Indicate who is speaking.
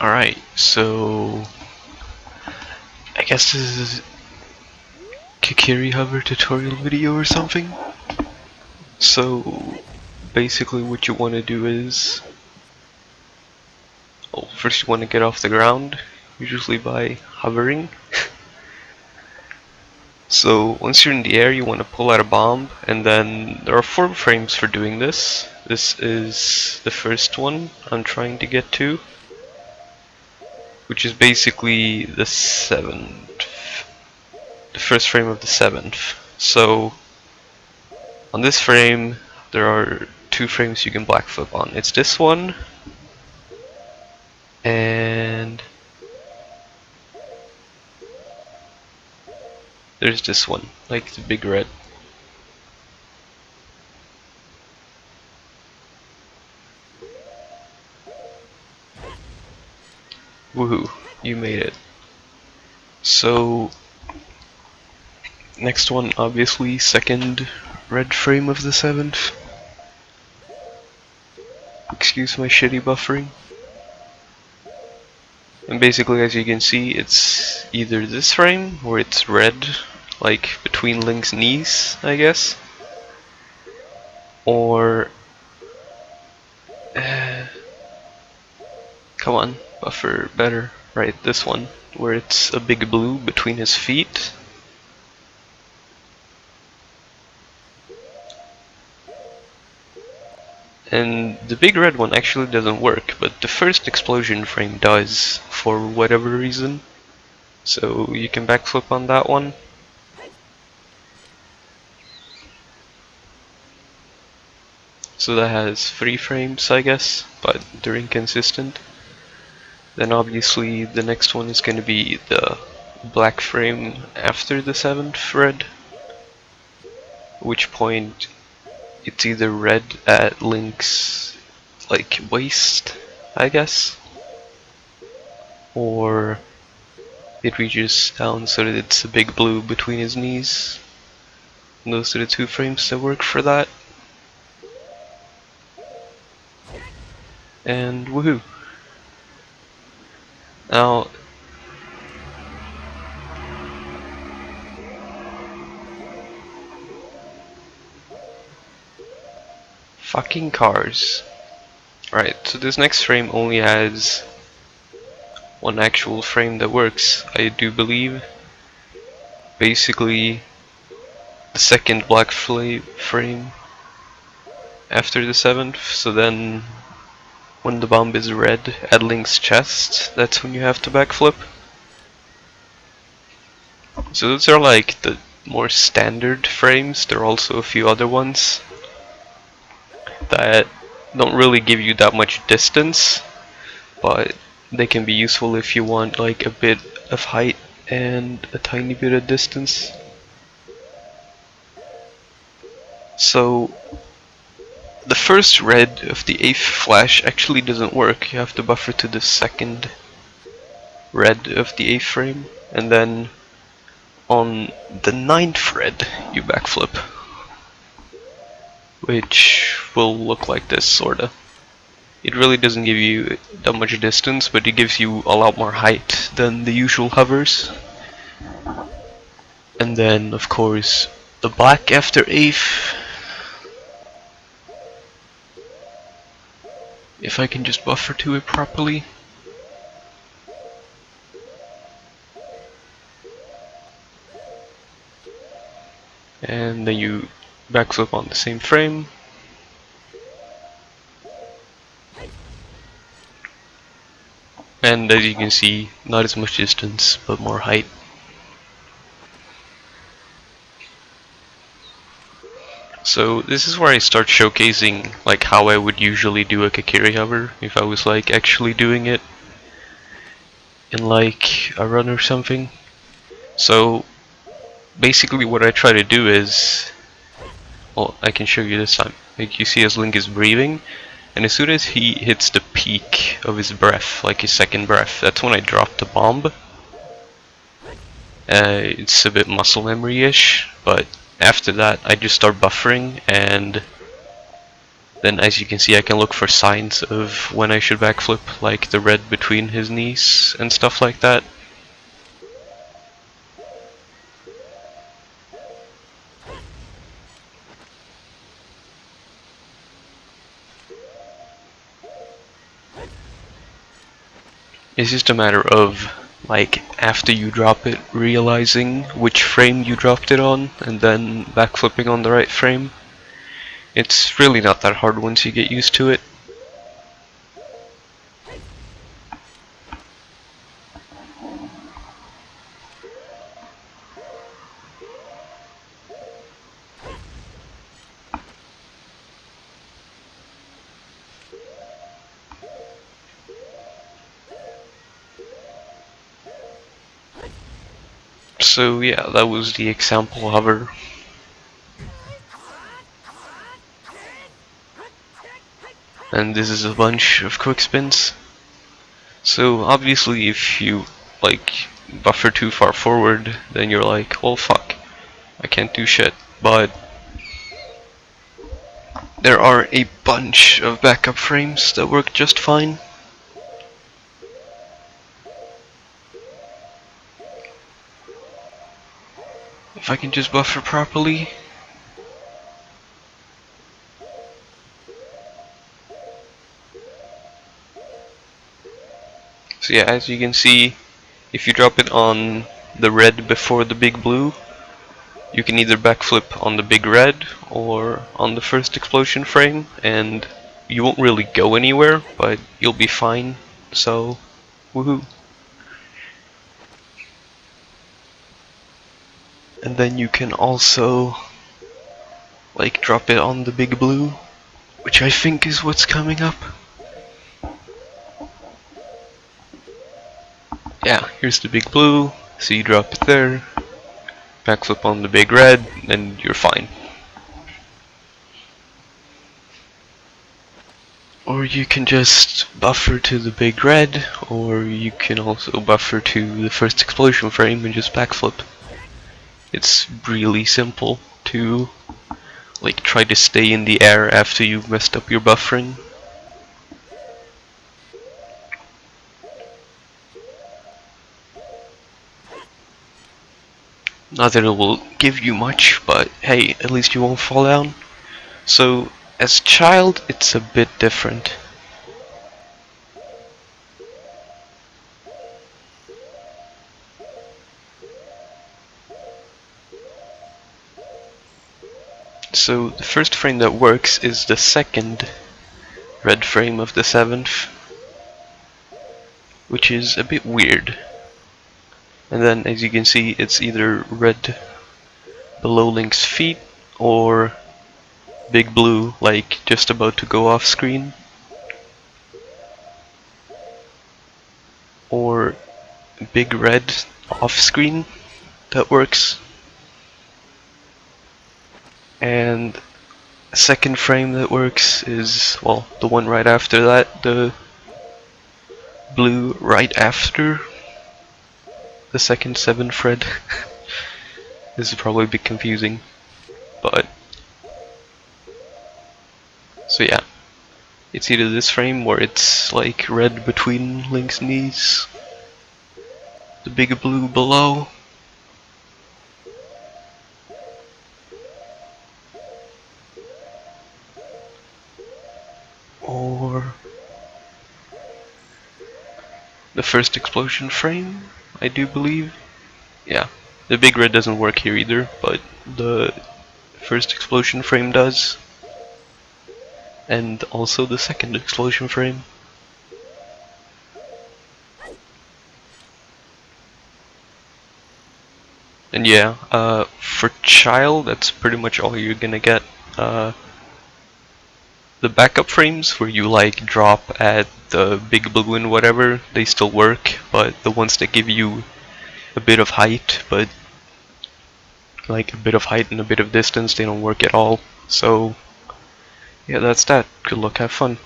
Speaker 1: Alright, so I guess this is Kokiri hover tutorial video or something. So basically what you want to do is, first you want to get off the ground, usually by hovering. So once you're in the air you want to pull out a bomb, and then there are 4 frames for doing this. This is the first one I'm trying to get to, which is basically the first frame of the 7th. So on this frame there are 2 frames you can backflip on. It's this one and there's this one, like the big red. Woohoo, you made it. So next one, obviously second red frame of the 7th. Excuse my shitty buffering. And basically, as you can see, it's either this frame or it's red, like between Link's knees, I guess. Or come on, buffer better. Right, this one, where it's a big blue between his feet. And the big red one actually doesn't work, but the first explosion frame does, for whatever reason. So you can backflip on that one. So that has 3 frames, I guess, but they're inconsistent. Then obviously the next one is going to be the black frame after the 7th red, at which point it's either red at Link's like waist, I guess, or it reaches down so that it's a big blue between his knees. And those are the 2 frames that work for that. And woohoo! Now fucking cars. Right, so this next frame only has 1 actual frame that works, I do believe. Basically, the second black frame after the 7th, so then when the bomb is red at Link's chest, that's when you have to backflip. So those are like the more standard frames. There are also a few other ones that don't really give you that much distance, but they can be useful if you want like a bit of height and a tiny bit of distance. So the first red of the 8th flash actually doesn't work. You have to buffer to the second red of the 8th frame, and then on the 9th red you backflip, which will look like this, sorta. It really doesn't give you that much distance, but it gives you a lot more height than the usual hovers. And then, of course, the black after 8th. If I can just buffer to it properly. And then you backflip on the same frame. And as you can see, not as much distance, but more height. So this is where I start showcasing like how I would usually do a Kokiri hover if I was like actually doing it in like a run or something. So basically what I try to do is, well, I can show you this time. Like you see as Link is breathing, and as soon as he hits the peak of his breath, like his second breath, that's when I drop the bomb. It's a bit muscle memory-ish, but after that I just start buffering, and Then as you can see, I can look for signs of when I should backflip, like the red between his knees and stuff like that. It's just a matter of, like, after you drop it, realizing which frame you dropped it on, and then backflipping on the right frame. It's really not that hard once you get used to it. So yeah, that was the example hover. And this is a bunch of quick spins. So obviously if you like buffer too far forward, then you're like, well fuck, I can't do shit. But there are a bunch of backup frames that work just fine. If I can just buffer properly. So yeah, as you can see, if you drop it on the red before the big blue, you can either backflip on the big red or on the first explosion frame, and you won't really go anywhere, but you'll be fine, so woohoo. And then you can also like drop it on the big blue, which I think is what's coming up. Yeah, here's the big blue, so you drop it there, backflip on the big red, and you're fine. Or you can just buffer to the big red, or you can also buffer to the first explosion frame and just backflip. It's really simple to like try to stay in the air after you've messed up your buffering. Not that it will give you much, but hey, at least you won't fall down. So as child, it's a bit different. So the first frame that works is the second red frame of the 7th, which is a bit weird. And then as you can see, it's either red below Link's feet or big blue, like just about to go off screen, or big red off screen that works. And a second frame that works is, well, the one right after that, the blue right after the second 7th red. This is probably a bit confusing, but so yeah, it's either this frame where it's like red between Link's knees, the big blue below, or the first explosion frame, I do believe. Yeah, the big red doesn't work here either, but the first explosion frame does. And also the second explosion frame. And yeah, for child, that's pretty much all you're gonna get. The backup frames where you like drop at the big blue and whatever, they still work, but the ones that give you a bit of height, but like a bit of height and a bit of distance, they don't work at all. So yeah, that's that. Good luck, have fun.